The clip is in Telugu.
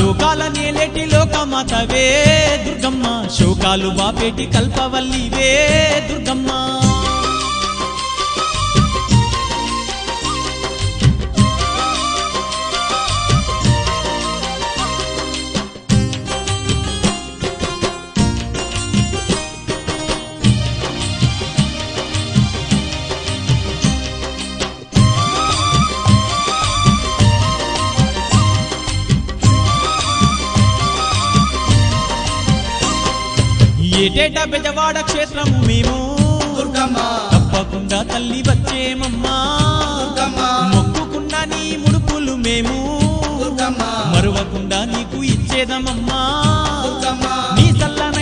లోకాల నేలేటి లోకమాతవే దుర్గమ్మ శోకాలు బాపేటి కల్పవల్లివే దుర్గమ్మ ఏటేటా బెజవాడ క్షేత్రము మేము దుర్గమ్మ తప్పకుండా తల్లి వచ్చేమమ్మా దుర్గమ్మ మొక్కుకున్నా నీ ముడుపులు మేము దుర్గమ్మ మరువకుండా నీకు ఇచ్చేదమమ్మా దుర్గమ్మ నీ చల్లన